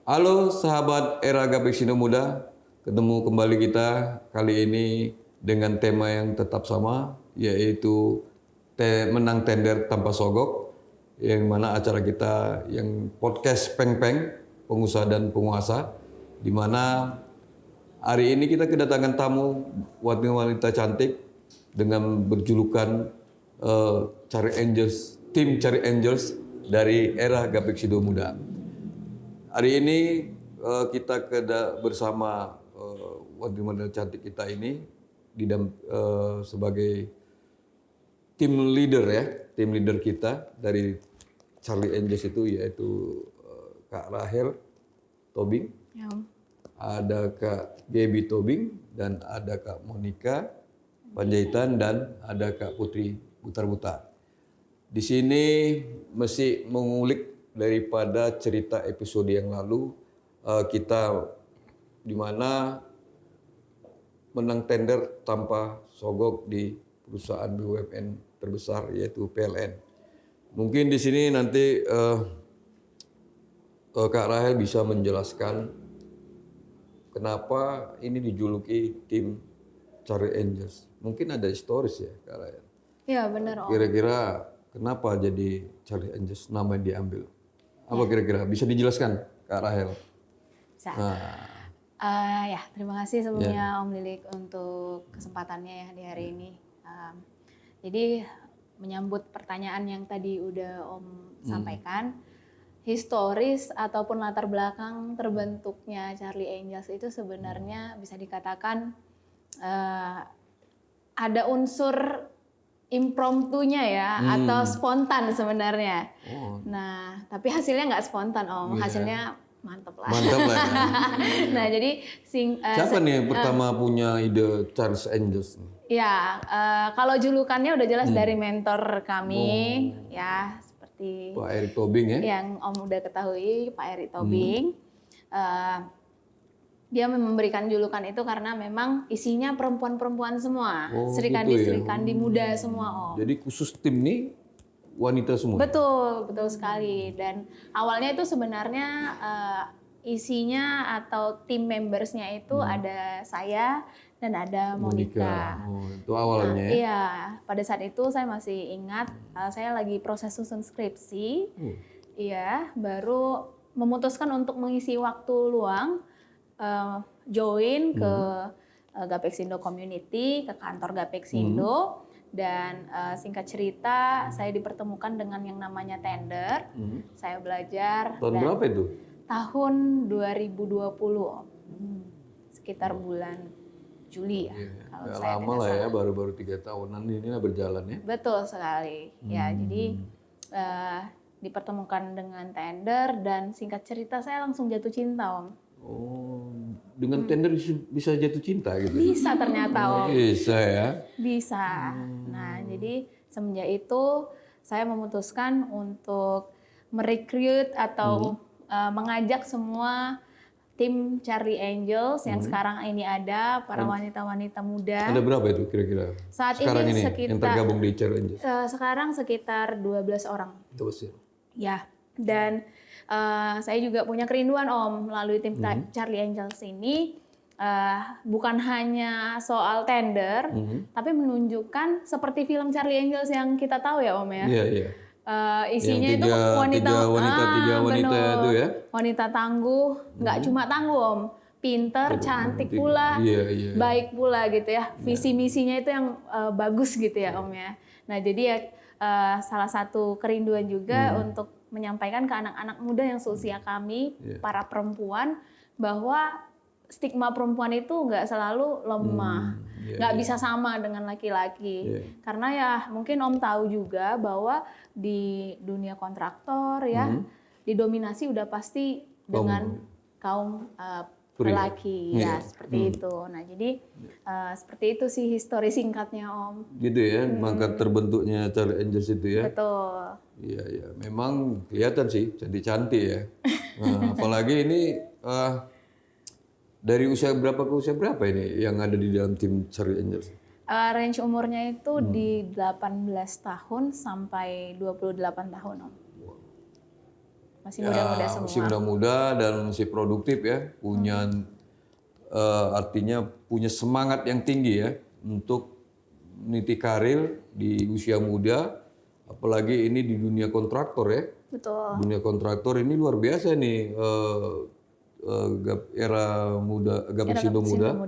Halo sahabat era Gapeksindo Muda, ketemu kembali kita kali ini dengan tema yang tetap sama, yaitu menang tender tanpa sogok, yang mana acara kita yang podcast Peng-Peng, pengusaha dan penguasa, di mana hari ini kita kedatangan tamu wanita cantik dengan berjulukan Cari Angels, tim Cari Angels dari era Gapeksindo Muda. Hari ini kita bersama wanita cantik kita ini sebagai tim leader kita dari Charlie Angels itu, yaitu Kak Rahel Tobing, Ya. ada Kak Gaby Tobing, dan ada Kak Monica Panjaitan, dan ada Kak Putri Butar-Butar. Di sini mesti mengulik daripada cerita episode yang lalu, kita di mana menang tender tanpa sogok di perusahaan BUMN terbesar yaitu PLN. Mungkin di sini nanti Kak Rahel bisa menjelaskan kenapa ini dijuluki tim Cari Angels. Mungkin ada historis ya Kak Rahel. Ya benar Om. Kira-kira kenapa jadi Cari Angels nama yang diambil? Apa kira-kira bisa dijelaskan Kak Rahel? Bisa. Nah, Ya terima kasih sebelumnya Om Lilik untuk kesempatannya ya di hari ini. Jadi menyambut pertanyaan yang tadi udah Om sampaikan, historis ataupun latar belakang terbentuknya Charlie Angels itu sebenarnya bisa dikatakan ada unsur impromptunya ya, atau spontan sebenarnya. Nah, tapi hasilnya nggak spontan Om, hasilnya mantep lah. mantap lah ya. Nah, jadi Siapa nih yang pertama punya ide Charles Angels? ya, kalau julukannya udah jelas dari mentor kami, ya seperti Pak Erick Tobing ya? yang Om udah ketahui, Pak Erick Tobing. Dia memberikan julukan itu karena memang isinya perempuan-perempuan semua, Serikandi muda semua Om. Jadi khusus tim nih wanita semua? Betul, betul sekali. Dan awalnya itu sebenarnya isinya atau tim membersnya itu ada saya dan ada Monica. Oh, itu awalnya ya? Iya, pada saat itu saya masih ingat saya lagi proses susun skripsi. Iya, baru memutuskan untuk mengisi waktu luang, join ke Gapeksindo Community, ke kantor Gapeksindo. Dan singkat cerita, saya dipertemukan dengan yang namanya tender. Saya belajar. Tahun berapa itu? Tahun 2020, Om. Sekitar bulan Juli ya. Kalau Gak saya lama lah ya, baru-baru 3 tahunan ini lah berjalan ya? Betul sekali. Ya, jadi dipertemukan dengan tender dan singkat cerita saya langsung jatuh cinta, Om. Oh, dengan tender bisa jatuh cinta gitu? Bisa ternyata Om. Bisa ya? Bisa. Nah, jadi semenjak itu saya memutuskan untuk merekrut atau mengajak semua tim Charlie Angels yang sekarang ini ada, para wanita-wanita muda. Ada berapa itu kira-kira? Saat sekarang ini sekitar, yang tergabung di Charlie Angels? Sekarang sekitar 12 orang. Terus ya? Ya, dan saya juga punya kerinduan Om melalui tim Charlie Angels ini. Bukan hanya soal tender, tapi menunjukkan seperti film Charlie Angels yang kita tahu ya Om ya. Iya, iya. Isinya yang itu tiga wanita itu ya. Wanita tangguh, nggak cuma tangguh Om, pinter, cantik pula, baik pula gitu ya. Visi misinya itu yang bagus gitu ya Om ya. Nah jadi ya salah satu kerinduan juga untuk menyampaikan ke anak-anak muda yang seusia kami, para perempuan, bahwa stigma perempuan itu nggak selalu lemah, nggak bisa sama dengan laki-laki. Karena ya mungkin Om tahu juga bahwa di dunia kontraktor ya didominasi udah pasti dengan kaum lelaki ya seperti itu. Nah jadi seperti itu sih histori singkatnya Om. Gitu ya, maka terbentuknya Charlie Angels itu ya. Betul. Iya, iya. Memang kelihatan sih cantik-cantik ya. Nah, apalagi ini dari usia berapa ke usia berapa ini yang ada di dalam tim Charlie Angels? Range umurnya itu di 18 tahun sampai 28 tahun Om. masih muda-muda semua. Masih muda-muda dan masih produktif ya, punya artinya punya semangat yang tinggi ya untuk meniti karir di usia muda, apalagi ini di dunia kontraktor ya. Betul. Dunia kontraktor ini luar biasa nih, era muda, Gapisindo Muda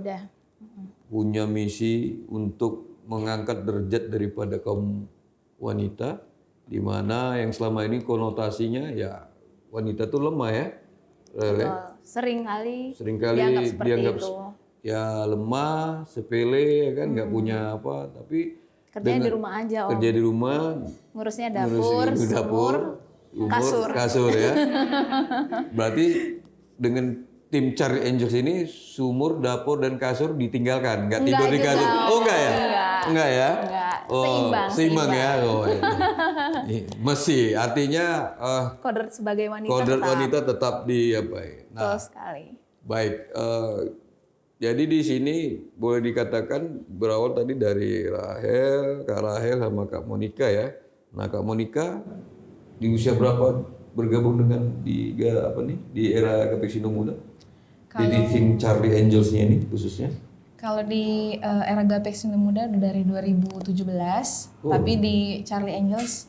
punya misi untuk mengangkat derajat daripada kaum wanita, di mana yang selama ini konotasinya ya wanita tuh lemah ya. Seringkali dianggap ya lemah, sepele ya kan, nggak punya apa, tapi kerjanya di rumah aja, Om. Kerja di rumah, ngurusnya dapur, sumur, kasur ya. Berarti dengan tim Charlie Angels ini sumur, dapur dan kasur ditinggalkan, nggak tidur di kasur. Oh enggak ya? Enggak ya? Oh, seimbang ya. Oh, ya. Masih artinya kodrat sebagai wanita tetap di apa ya? Nah, betul sekali. Baik, jadi di sini boleh dikatakan berawal tadi dari Kak Rahel sama Kak Monica ya. Nah, Kak Monica di usia berapa bergabung dengan di era Gapisindo Muda? Di tim Charlie Angels-nya ini khususnya? Kalau di era Gapisindo Muda udah dari 2017, tapi di Charlie Angels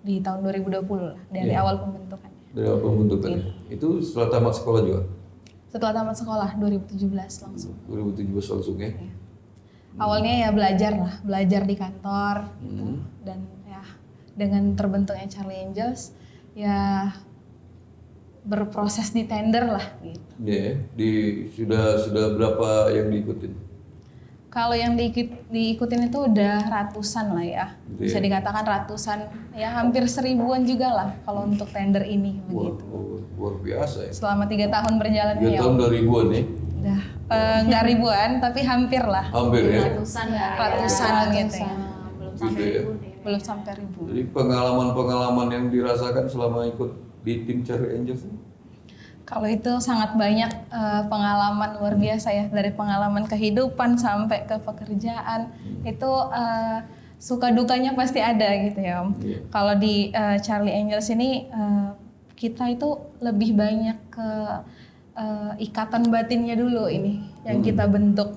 di tahun 2020 lah, dari awal pembentukannya. Dari awal pembentukannya. Itu setelah tamat sekolah juga? Setelah tamat sekolah 2017 langsung. 2017 langsung ya? Iya. Awalnya ya belajar di kantor gitu. Dan ya dengan terbentuknya Charlie Angels ya berproses di tender lah gitu. Iya, sudah berapa yang diikutin? Kalau yang diikutin itu udah ratusan lah ya. Bisa dikatakan ratusan, ya hampir 1000-an juga lah kalau untuk tender ini begitu. Luar biasa ya. Selama 3 tahun berjalan ya. 3 tahun 2000-an ya? Udah, nggak ribuan tapi hampir lah. Hampir ya? Ratusan gitu ya. Belum sampai ribu. Belum sampai 1000. Jadi pengalaman-pengalaman yang dirasakan selama ikut di tim Charlie Angels ini? Kalau itu sangat banyak pengalaman luar biasa ya, dari pengalaman kehidupan sampai ke pekerjaan. Itu suka dukanya pasti ada gitu ya, Om. Yeah. Kalau di Charlie Angels ini kita itu lebih banyak ke ikatan batinnya dulu ini yang kita bentuk,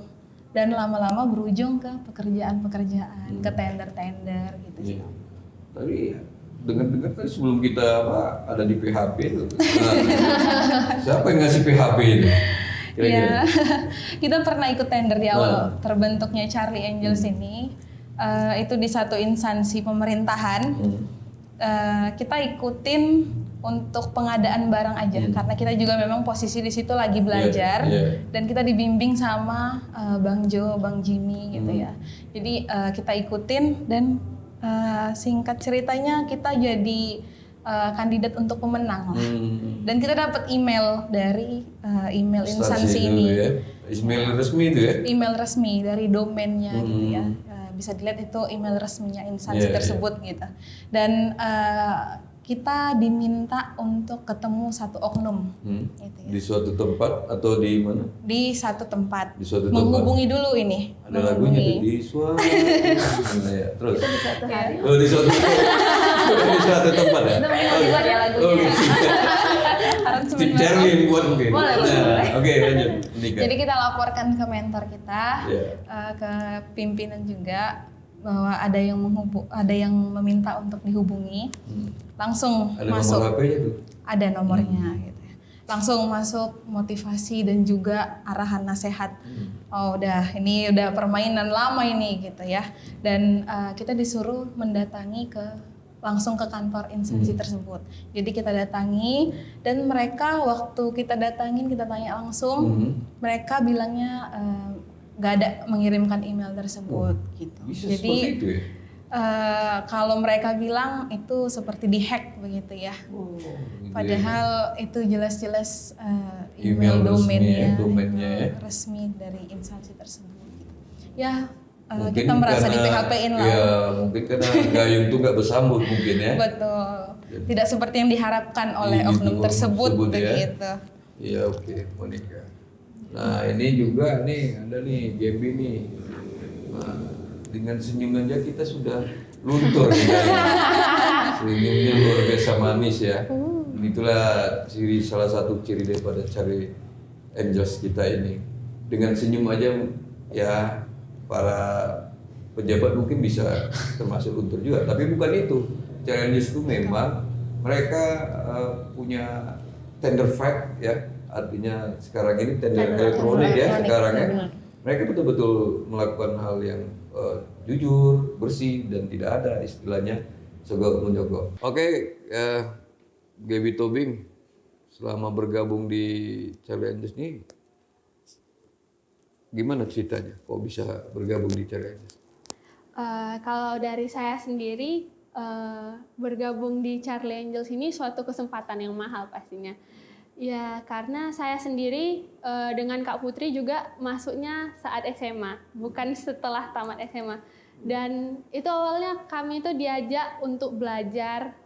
dan lama-lama berujung ke pekerjaan-pekerjaan, ke tender-tender gitu sih. Yeah. Tapi dengar-dengar kan sebelum kita ada di PHP itu, siapa yang ngasih PHP itu? Ya, kita pernah ikut tender di awal terbentuknya Charlie Angels ini, itu di satu instansi pemerintahan. Kita ikutin untuk pengadaan barang aja, karena kita juga memang posisi di situ lagi belajar, dan kita dibimbing sama Bang Jo, Bang Jimmy gitu ya. Jadi kita ikutin dan singkat ceritanya kita jadi kandidat untuk pemenang lah. Dan kita dapat email dari email instansi ini. Ya. Email resmi itu ya? Email resmi dari domainnya gitu ya. Bisa dilihat itu email resminya instansi tersebut gitu. Dan kita diminta untuk ketemu satu oknum. Gitu ya. Di suatu tempat atau di mana? Di satu tempat. Di suatu tempat. Menghubungi dulu ini. Ada lagunya tuh, di suatu ya, terus. Di suatu hari. Oh, di suatu tempat ya? Itu mungkin mau dibuat ya lagunya. Tip Charlie yang buat mungkin. Boleh. Oke, lanjut. Jadi kita laporkan ke mentor kita, ke pimpinan juga, bahwa ada yang meminta untuk dihubungi. Langsung ada masuk. Nomor HP-nya tuh? Ada nomornya gitu ya. Langsung masuk motivasi dan juga arahan nasihat. Oh ini udah permainan lama ini gitu ya. Dan kita disuruh mendatangi langsung ke kantor instansi tersebut. Jadi kita datangi, dan mereka waktu kita datangin, kita tanya langsung, mereka bilangnya nggak ada mengirimkan email tersebut gitu. Bisa jadi seperti itu ya? Kalau mereka bilang itu seperti dihack begitu ya. Padahal itu jelas-jelas email domainnya resmi dari instansi tersebut. Ya kita merasa di PHP-in lah. Ya mungkin karena gayung itu nggak bersambut mungkin ya. Betul. Tidak seperti yang diharapkan oleh oknum tersebut begitu. Iya oke, Monica. Nah ini juga ada nih Gaby nih. Nah, dengan senyum aja kita sudah luntur. Senyumnya luar biasa manis ya. itulah salah satu ciri daripada Charlie Angels kita ini. Dengan senyum aja ya para pejabat mungkin bisa termasuk luntur juga, tapi bukan itu. Charlie Angels itu memang mereka punya tender fight ya, artinya sekarang ini tender elektronik ya sekarang ya. Mereka betul-betul melakukan hal yang jujur, bersih, dan tidak ada istilahnya sogok-menyogok. Oke, Gaby Tobing, selama bergabung di Charlie Angels ini, gimana ceritanya? Kok bisa bergabung di Charlie Angels? Kalau dari saya sendiri, bergabung di Charlie Angels ini suatu kesempatan yang mahal pastinya. Ya, karena saya sendiri dengan Kak Putri juga masuknya saat SMA, bukan setelah tamat SMA. Dan itu awalnya kami itu diajak untuk belajar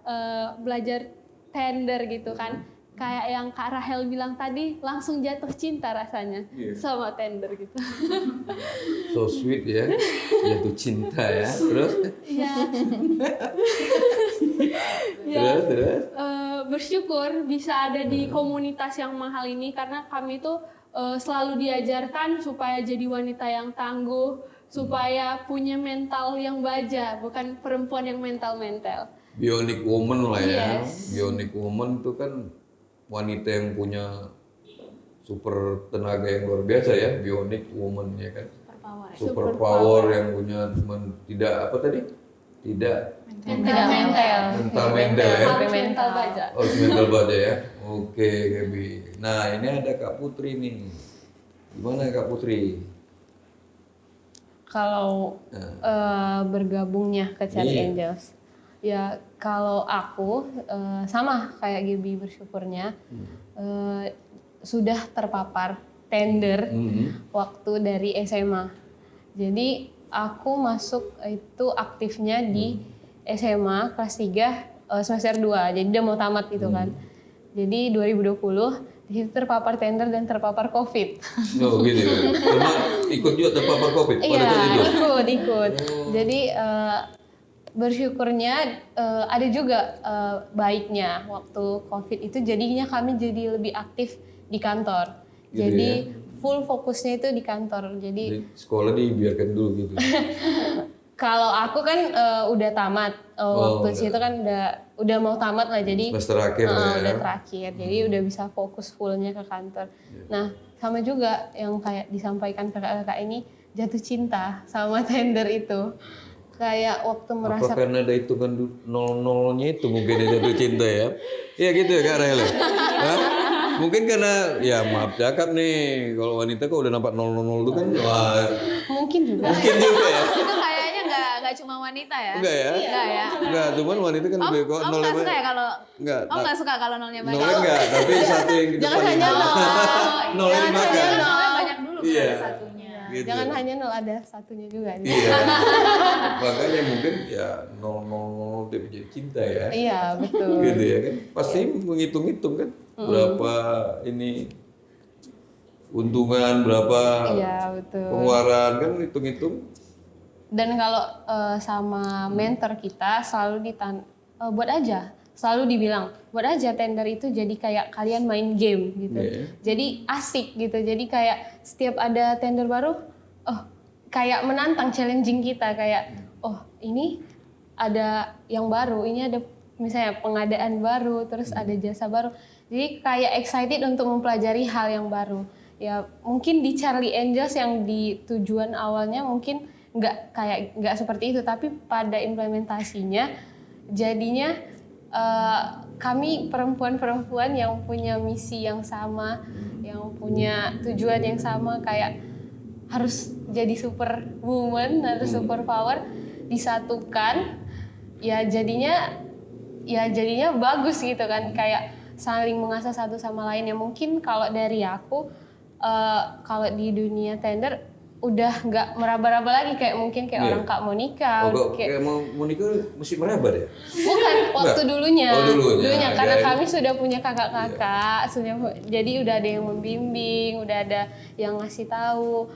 tender gitu kan. Kayak yang Kak Rahel bilang tadi, langsung jatuh cinta rasanya sama tender gitu. So sweet ya, jatuh cinta ya. Terus? Terus? Bersyukur bisa ada di komunitas yang mahal ini karena kami tuh selalu diajarkan supaya jadi wanita yang tangguh, supaya punya mental yang baja, bukan perempuan yang mental-mental. Bionic woman lah ya. Yes. Bionic woman itu kan wanita yang punya super tenaga yang luar biasa ya, bionic woman ya kan. Super power yang punya tidak apa tadi? Tidak mental ya. Mental baja. Oh, mental baja ya. Oke, Gaby. Nah, ini ada Kak Putri nih. Gimana Kak Putri? Kalau bergabungnya ke Charlie Angels, ya kalau aku sama kayak Gaby bersyukurnya sudah terpapar tender waktu dari SMA. Jadi aku masuk itu aktifnya di SMA kelas 3 semester 2. Jadi udah mau tamat gitu kan. Jadi 2020 di situ terpapar tender dan terpapar COVID. Oh gitu ya. Cuma ikut juga terpapar COVID. Iya, ikut. Jadi bersyukurnya ada juga baiknya waktu COVID itu jadinya kami jadi lebih aktif di kantor. Gitu jadi ya? Full fokusnya itu di kantor. Jadi sekolah dibiarkan dulu gitu. kalau aku kan udah tamat waktu situ kan udah mau tamat lah, jadi semester akhir lah ya. udah terakhir. Jadi udah bisa fokus fullnya ke kantor. Nah, sama juga yang kayak disampaikan kakak-kakak ini, jatuh cinta sama tender itu. Kayak waktu merasa apa karena ada hitungan nol-nolnya itu mungkin dia jatuh cinta ya? Iya gitu ya Kak Rahel? Mungkin karena ya maaf cakap nih, kalau wanita kok udah nampak 000 itu kan wah. Mungkin juga ya. Itu kayaknya nggak cuma wanita ya? Enggak ya? Enggak, cuman wanita kan lebih kok nol. Nggak suka ya kalau? Enggak. Nggak suka kalau nolnya banyak? Nolnya enggak, tapi satu yang di depan. Jangan hanya nol. Nolnya dimakan. Nolnya banyak dulu baru satunya. Gitu. Jangan hanya nol, ada satunya juga. Iya. Makanya mungkin ya 000 dia menjadi cinta ya. Iya, betul. Gitu ya kan. Pasti menghitung-hitung kan berapa ini untungan, berapa pengeluaran kan hitung-hitung. Dan kalau sama mentor kita selalu buat aja, selalu dibilang buat aja tender itu jadi kayak kalian main game gitu. Jadi asik gitu. Jadi kayak setiap ada tender baru, kayak menantang, challenging kita kayak ini ada yang baru, ini ada misalnya pengadaan baru, terus ada jasa baru. Jadi kayak excited untuk mempelajari hal yang baru. Ya mungkin di Charlie Angels yang di tujuan awalnya mungkin nggak seperti itu, tapi pada implementasinya jadinya kami perempuan-perempuan yang punya misi yang sama, yang punya tujuan yang sama, kayak harus jadi super woman, harus super power, disatukan, ya jadinya bagus gitu kan, kayak saling mengasah satu sama lain. Ya mungkin kalau dari aku, kalau di dunia tender udah nggak meraba-raba lagi kayak mungkin orang Kak Monica. Kayak Monica mesti meraba deh? Bukan, waktu dulunya. Dulunya. Karena kami sudah punya kakak-kakak, jadi udah ada yang membimbing, udah ada yang ngasih tahu,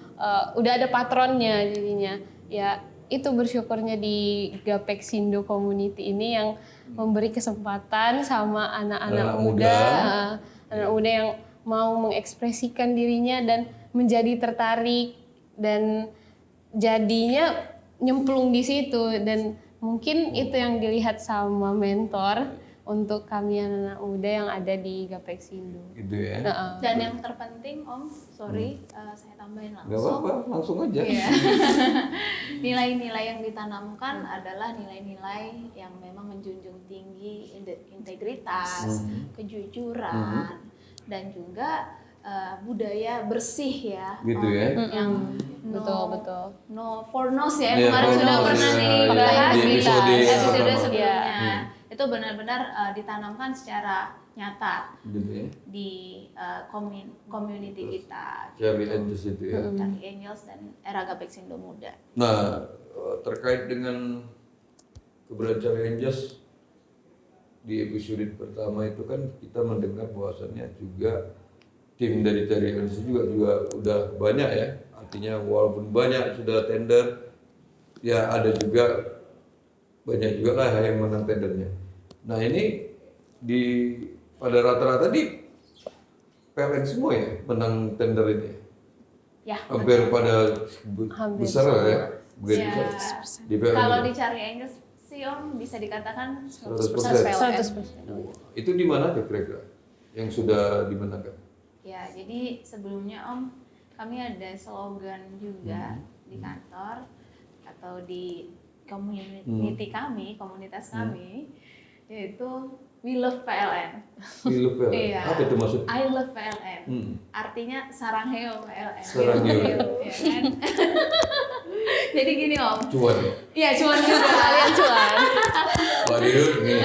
udah ada patronnya jadinya. Ya itu bersyukurnya di Gapexindo Community ini yang memberi kesempatan sama anak-anak muda, anak muda yang mau mengekspresikan dirinya dan menjadi tertarik dan jadinya nyemplung di situ, dan mungkin itu yang dilihat sama mentor untuk kami anak muda yang ada di Gapexindo. Gitu ya. Dan yang terpenting Om, sorry saya tambahin Gak langsung. apa-apa, langsung aja. Iya. Nilai-nilai yang ditanamkan adalah nilai-nilai yang memang menjunjung tinggi integritas, kejujuran, dan juga budaya bersih ya. Gitu ya. Yang Betul. no for nos ya, Iya, kemarin for sudah nos, pernah ya, dibahas di di episode episode pertama. sebelumnya. Itu benar-benar ditanamkan secara nyata Gitu ya. di community kita. Charlie Angels itu ya. Charlie Angels dan era Gapexindo Muda. Nah, terkait dengan keberadaan Charlie Angels di episode pertama itu kan kita mendengar bahwasannya juga tim dari Charlie Angels juga udah banyak ya. Artinya walaupun banyak sudah tender, ya ada juga banyak juga lah yang menang tendernya. Nah ini pada rata-rata di PLN semua ya menang tender ini. Ya. Hampir pada besar lah ya. Begitu Ya. besar di PLN. Kalau di Charlie Angels sih Om bisa dikatakan 100%. 100%. Itu di mana aja kira-kira yang sudah dimenangkan? Ya, jadi sebelumnya Om, kami ada slogan juga di kantor atau di community kami, komunitas kami, yaitu We Love PLN. Di Lupel. Iya. Apa itu maksudnya? I love PLN. Artinya Sarangheo PLN. Sarangheo. Ya kan? Jadi gini Om. Cuan. Iya, cuman juga kalian cuan. Pak Dirut nih.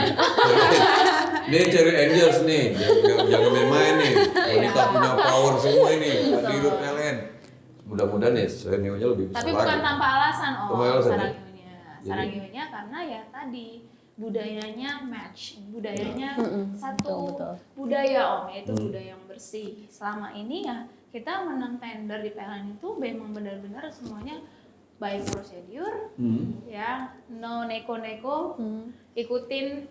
Ini Charlie Angels nih. Jangan main-main nih. Wanita punya power semua ini. Pak Dirut PLN. Mudah-mudahan ya Sarangheo-nya lebih besar Tapi lagi. bukan tanpa alasan Om. Tanpa alasan, ya? Sarangheonya. Sarangheonya karena ya tadi budayanya match, budayanya satu budaya Om, yaitu budaya yang bersih. Selama ini ya kita menang tender di PLN itu memang benar-benar semuanya by prosedur, ya no neko-neko, ikutin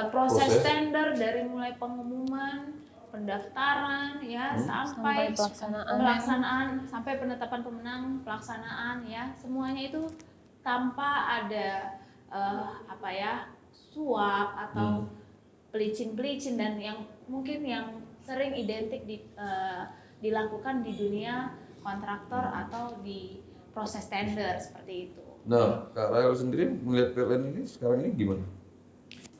proses tender dari mulai pengumuman, pendaftaran, ya sampai pelaksanaan, sampai penetapan pemenang, pelaksanaan, ya semuanya itu tanpa ada suap atau pelicin-pelicin dan yang mungkin yang sering identik dilakukan di dunia kontraktor atau di proses tender seperti itu. Nah, Kak Rahel sendiri melihat PLN ini sekarang ini gimana?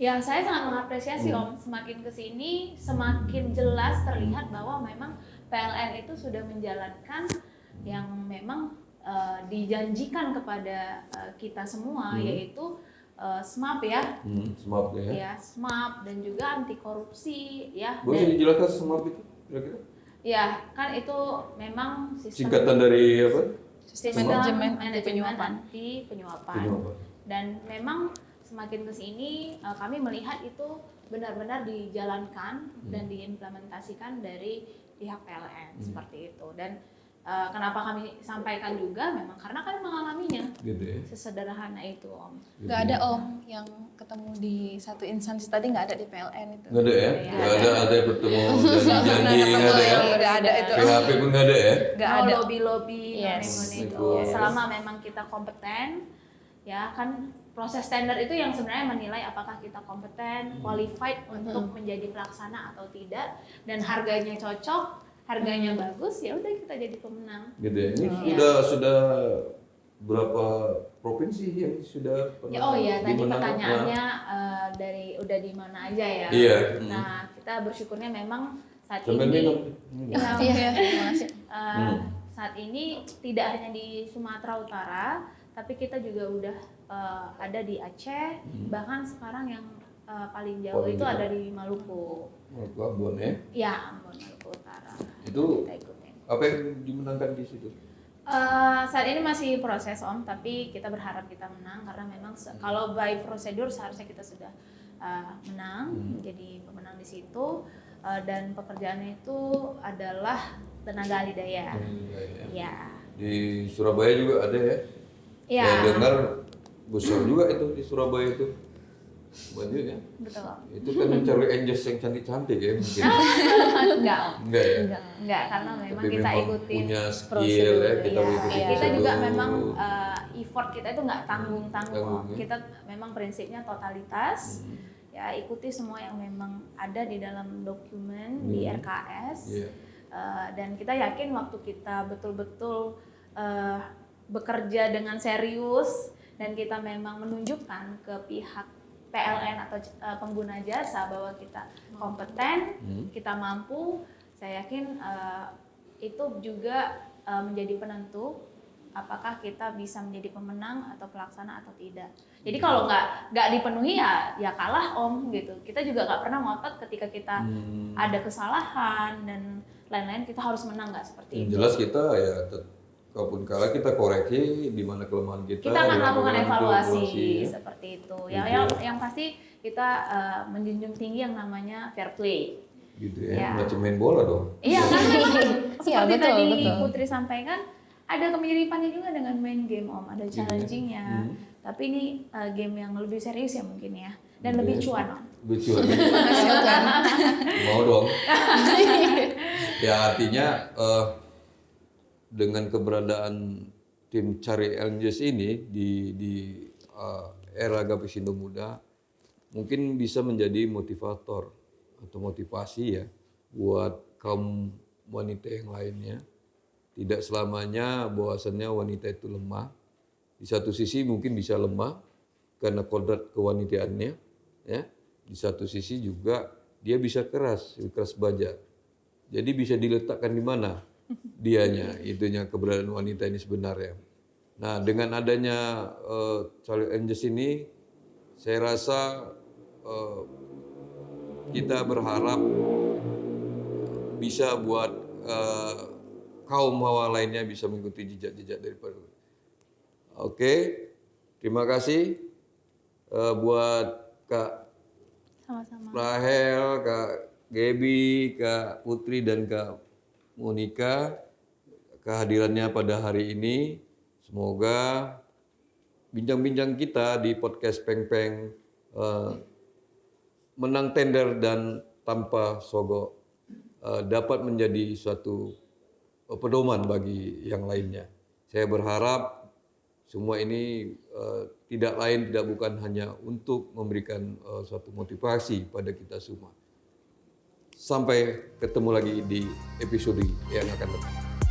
Ya, saya sangat mengapresiasi Om. Semakin kesini, semakin jelas terlihat bahwa memang PLN itu sudah menjalankan yang memang dijanjikan kepada kita semua, yaitu SMAP ya. SMAP ya. Ya, SMAP dan juga anti korupsi ya. Boleh dijelaskan SMAP itu kira-kira? Ya, kan itu memang sistem Singkatan dari apa? manajemen anti penyuapan. Penyuapan. Dan memang semakin kesini kami melihat itu benar-benar dijalankan dan diimplementasikan dari pihak PLN seperti itu. Dan kenapa kami sampaikan juga memang karena kami mengalaminya. Gitu ya. Sesederhana itu Om. Nggak ada Om yang ketemu di satu instansi tadi, nggak ada di PLN itu. Nggak ada ya? Nggak ada yang bertemu janji-janji nggak ada ya? Nggak ada itu. PHP pun nggak ada ya? Nggak No ada. lobby-lobby, Yes. itu. Selama memang kita kompeten, ya kan proses tender itu yang sebenarnya menilai apakah kita kompeten, qualified untuk menjadi pelaksana atau tidak, dan harganya cocok, harganya bagus, ya udah kita jadi pemenang. Gitu ya. Ini sudah berapa provinsi yang sudah pernah Ya, oh ya, tadi dimenangkan? pertanyaannya dari udah di mana aja ya. Iya. Nah, kita bersyukurnya memang saat Sambil ini minum. ya, Iya, terima kasih. saat ini tidak hanya di Sumatera Utara, tapi kita juga udah ada di Aceh, bahkan sekarang yang paling jauh Paling itu jauh. ada di Maluku. Maluku Ambon ya. Ya, Ambon, Maluku Utara. Itu Kita ikutin. apa yang dimenangkan di situ? Saat ini masih proses Om, tapi kita berharap kita menang karena memang kalau by prosedur seharusnya kita sudah menang, menjadi pemenang di situ, dan pekerjaannya itu adalah tenaga alih daya. Ya. Di Surabaya juga ada ya? Iya. Saya dengar besar juga itu di Surabaya itu. Banyak ya. Betul. Itu kan mencari angels yang cantik-cantik ya mungkin. Enggak, Om. Enggak ya. Enggak, karena memang Tapi kita memang ikutin punya skill ya, kita Iya, ikutin kita juga prosedur. memang effort kita itu nggak tanggung-tanggung. Tanggung, ya. Kita memang prinsipnya totalitas. Ya ikuti semua yang memang ada di dalam dokumen di RKS. Iya. Dan kita yakin waktu kita betul-betul bekerja dengan serius dan kita memang menunjukkan ke pihak PLN atau pengguna jasa bahwa kita kompeten, kita mampu, saya yakin itu juga menjadi penentu apakah kita bisa menjadi pemenang atau pelaksana atau tidak. Jadi kalau nggak dipenuhi ya kalah Om gitu. Kita juga nggak pernah ngotot ketika kita ada kesalahan dan lain-lain kita harus menang, nggak seperti Yang itu. jelas kita ya kalaupun kalah kita koreksi di mana kelemahan kita. Kita akan melakukan dilakukan evaluasi ya. seperti itu. Gitu Yang pasti kita menjunjung tinggi yang namanya fair play. Gitu Ya. ya, macam main bola dong. Iya kan? Seperti betul, tadi betul. Putri sampaikan, ada kemiripannya juga dengan main game Om. Ada challenging-nya. Tapi ini game yang lebih serius ya mungkin ya. Dan lebih cuan Om. Lebih cuan. Mau dong. Ya artinya dengan keberadaan tim Cari Angels ini di era Gapisindo Muda mungkin bisa menjadi motivator atau motivasi ya buat kaum wanita yang lainnya. Tidak selamanya bahwasannya wanita itu lemah. Di satu sisi mungkin bisa lemah karena kodrat kewanitaannya, ya. Di satu sisi juga dia bisa keras baja. Jadi bisa diletakkan di mana dianya, itunya keberadaan wanita ini sebenarnya. Nah, dengan adanya Cari Angels ini, saya rasa kita berharap bisa buat kaum hawa lainnya bisa mengikuti jejak-jejak daripada. Oke, terima kasih buat Kak Sama-sama. Rahel, Kak Gaby, Kak Putri, dan Kak Monica kehadirannya pada hari ini. Semoga bincang-bincang kita di podcast Peng Peng menang tender dan tanpa sogok dapat menjadi suatu pedoman bagi yang lainnya. Saya berharap semua ini tidak bukan hanya untuk memberikan suatu motivasi pada kita semua. Sampai ketemu lagi di episode yang akan datang.